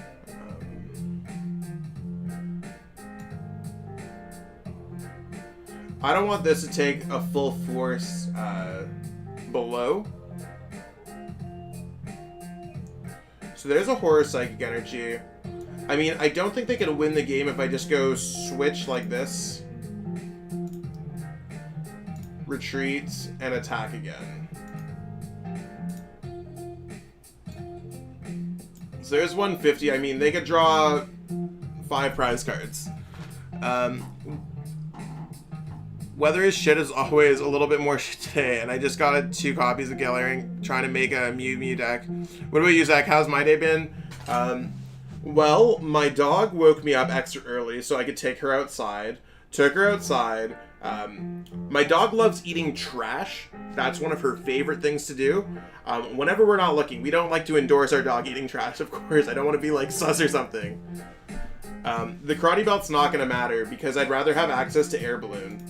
I don't want this to take a full force below. So there's a Horror Psychic energy. I mean, I don't think they can win the game if I just go switch like this. Retreat and attack again. So there's 150. I mean, they could draw 5 prize cards. Weather is shit as always, a little bit more shit today, and I just got 2 copies of Galarian, trying to make a Mew deck. What about you, Zach? How's my day been? Well, my dog woke me up extra early so I could take her outside. Took her outside. My dog loves eating trash. That's one of her favorite things to do. Whenever we're not looking, we don't like to endorse our dog eating trash, of course. I don't want to be like sus or something. The karate belt's not going to matter because I'd rather have access to air balloon.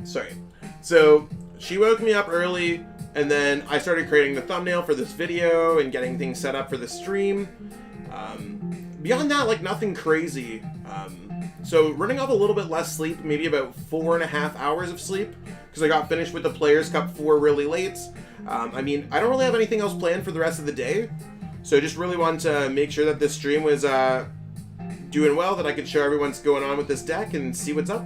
Sorry. So she woke me up early, and then I started creating the thumbnail for this video and getting things set up for the stream. Beyond that, like, nothing crazy. So running off a little bit less sleep, maybe about 4.5 hours of sleep, because I got finished with the Players Cup 4 really late. I mean, I don't really have anything else planned for the rest of the day, so I just really wanted to make sure that this stream was doing well, that I could show everyone what's going on with this deck and see what's up.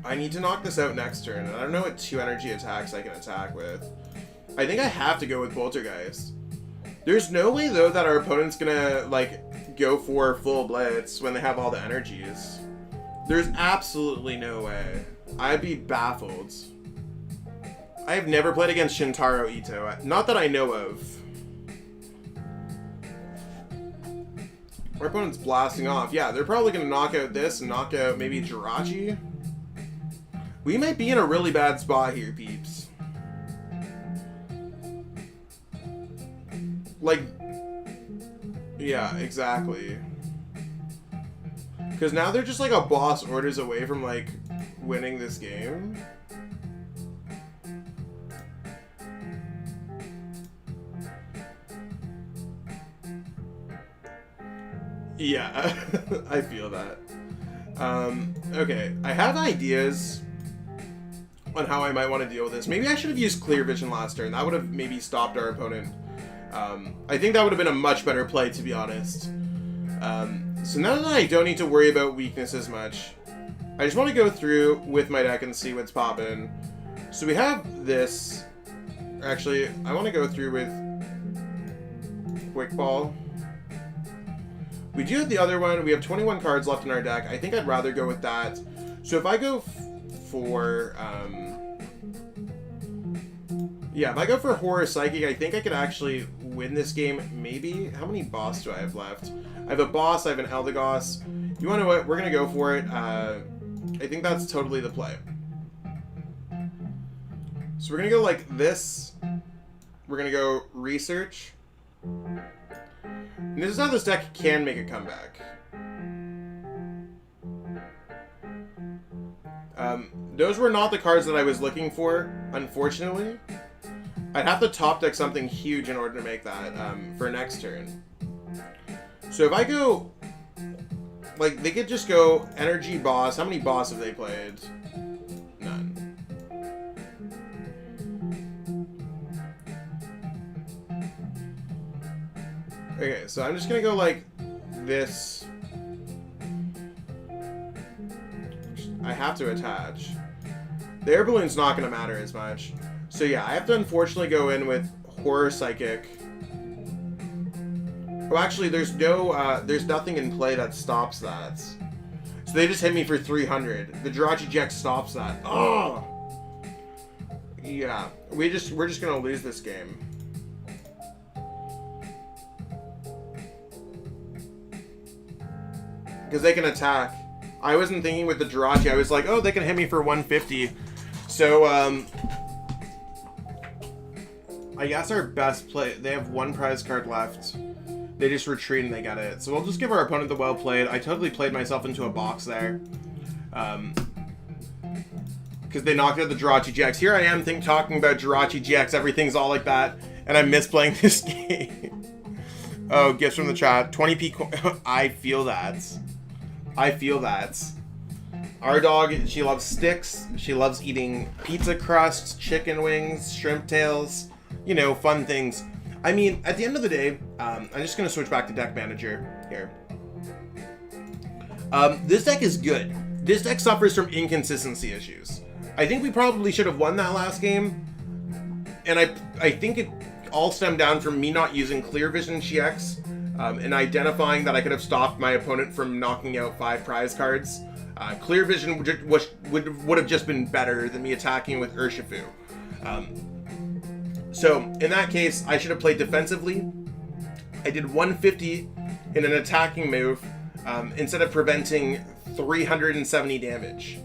I need to knock this out next turn, and I don't know what 2 energy attacks I can attack with. I think I have to go with Poltergeist. There's no way, though, that our opponent's gonna, like, go for full blitz when they have all the energies. There's absolutely no way. I'd be baffled. I have never played against Shintaro Ito. Not that I know of. Our opponent's blasting off. Yeah, they're probably gonna knock out this and knock out maybe Jirachi. We might be in a really bad spot here, peeps. Like, yeah, exactly. Because now they're just like a boss orders away from, like, winning this game. Yeah, I feel that. Okay, I have ideas on how I might want to deal with this. Maybe I should have used Clear Vision last turn. That would have maybe stopped our opponent. I think that would have been a much better play, to be honest. So now that I don't need to worry about weakness as much, I just want to go through with my deck and see what's popping. So we have this. Actually, I want to go through with Quick Ball. We do have the other one. We have 21 cards left in our deck. I think I'd rather go with that. So if I go for... yeah, if I go for Horror Psychic, I think I could actually win this game, maybe. How many boss do I have left? I have a boss, I have an Eldegoss. You want to know what? We're going to go for it. I think that's totally the play. So we're going to go like this. We're going to go Research. And this is how this deck can make a comeback. Those were not the cards that I was looking for, unfortunately. I'd have to top deck something huge in order to make that for next turn. So if I go... like, they could just go Energy Boss. How many boss have they played? None. Okay, so I'm just gonna go like this. I have to attach. The air balloon's not gonna matter as much. So yeah, I have to unfortunately go in with Horror Psychic. Oh, actually, there's nothing in play that stops that. So they just hit me for 300. The Jirachi-GX stops that. Oh! Yeah, we're just gonna lose this game. Because they can attack. I wasn't thinking with the Jirachi. I was like, oh, they can hit me for 150. So, I guess our best play... They have one prize card left. They just retreat and they get it. So we'll just give our opponent the well played. I totally played myself into a box there. Because they knocked out the Jirachi-GX. Here I am talking about Jirachi-GX. Everything's all like that. And I'm misplaying this game. Oh, gifts from the chat. 20p. I feel that. I feel that. Our dog, she loves sticks. She loves eating pizza crusts, chicken wings, shrimp tails. You know, fun things. I mean, at the end of the day, I'm just going to switch back to deck manager here. This deck is good. This deck suffers from inconsistency issues. I think we probably should have won that last game. And I think it all stemmed down from me not using Clear Vision GX and identifying that I could have stopped my opponent from knocking out 5 prize cards. Clear Vision would have just been better than me attacking with Urshifu. So, in that case, I should have played defensively. I did 150 in an attacking move instead of preventing 370 damage.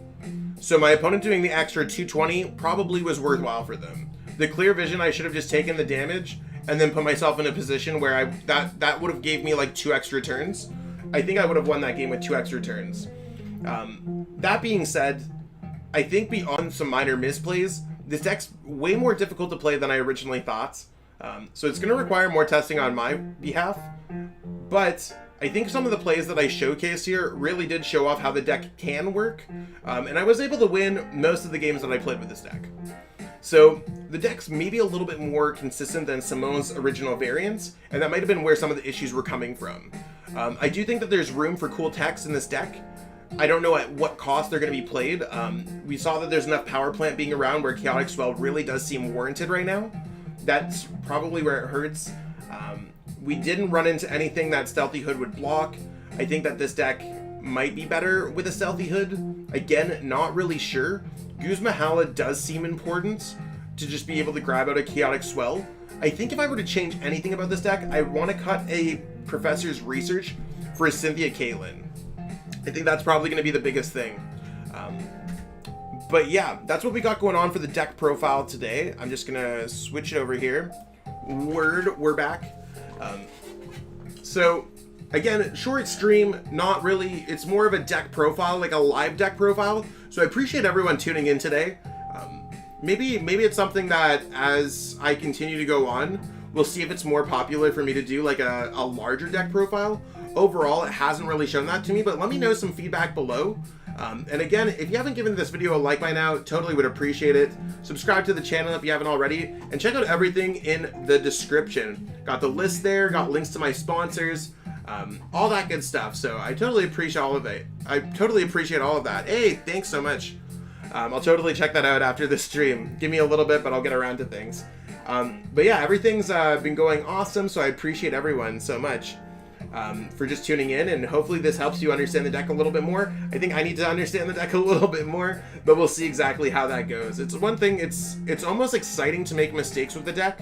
So my opponent doing the extra 220 probably was worthwhile for them. The Clear Vision, I should have just taken the damage and then put myself in a position where that would have gave me like 2 extra turns. I think I would have won that game with 2 extra turns. That being said, I think beyond some minor misplays, this deck's way more difficult to play than I originally thought. So it's going to require more testing on my behalf. But I think some of the plays that I showcased here really did show off how the deck can work. And I was able to win most of the games that I played with this deck. So the deck's maybe a little bit more consistent than Simone's original variants, and that might have been where some of the issues were coming from. I do think that there's room for cool techs in this deck. I don't know at what cost they're going to be played. We saw that there's enough power plant being around where Chaotic Swell really does seem warranted right now. That's probably where it hurts. We didn't run into anything that Stealthy Hood would block. I think that this deck might be better with a Stealthy Hood. Again, not really sure. Guzma Hala does seem important to just be able to grab out a Chaotic Swell. I think if I were to change anything about this deck, I want to cut a Professor's Research for a Cynthia Caitlyn. I think that's probably going to be the biggest thing. But yeah, that's what we got going on for the deck profile today. I'm just going to switch it over here. We're back. So again, short stream, not really. It's more of a deck profile, like a live deck profile. So I appreciate everyone tuning in today. Maybe it's something that as I continue to go on, we'll see if it's more popular for me to do like a larger deck profile. Overall, it hasn't really shown that to me, but let me know some feedback below. And again, if you haven't given this video a like by now, totally would appreciate it. Subscribe to the channel if you haven't already, and check out everything in the description. Got the list there, got links to my sponsors, all that good stuff. So I totally appreciate all of it. I totally appreciate all of that. Hey, thanks so much. I'll totally check that out after the stream. Give me a little bit, but I'll get around to things. But yeah, everything's been going awesome, so I appreciate everyone so much. For just tuning in, and hopefully this helps you understand the deck a little bit more. I think I need to understand the deck a little bit more, but we'll see exactly how that goes. It's one thing, it's almost exciting to make mistakes with the deck,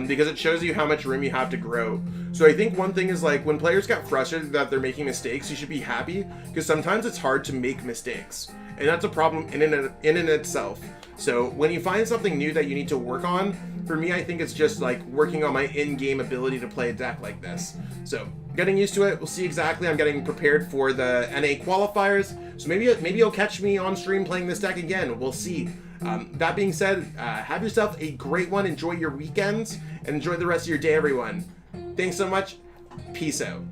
because it shows you how much room you have to grow. So I think one thing is, like, when players get frustrated that they're making mistakes, you should be happy, because sometimes it's hard to make mistakes, and that's a problem in and itself. So when you find something new that you need to work on, for me, I think it's just like working on my in-game ability to play a deck like this. So getting used to it, we'll see exactly. I'm getting prepared for the NA qualifiers, so maybe you'll catch me on stream playing this deck again. We'll see. That being said, have yourself a great one. Enjoy your weekends and enjoy the rest of your day, everyone. Thanks so much. Peace out.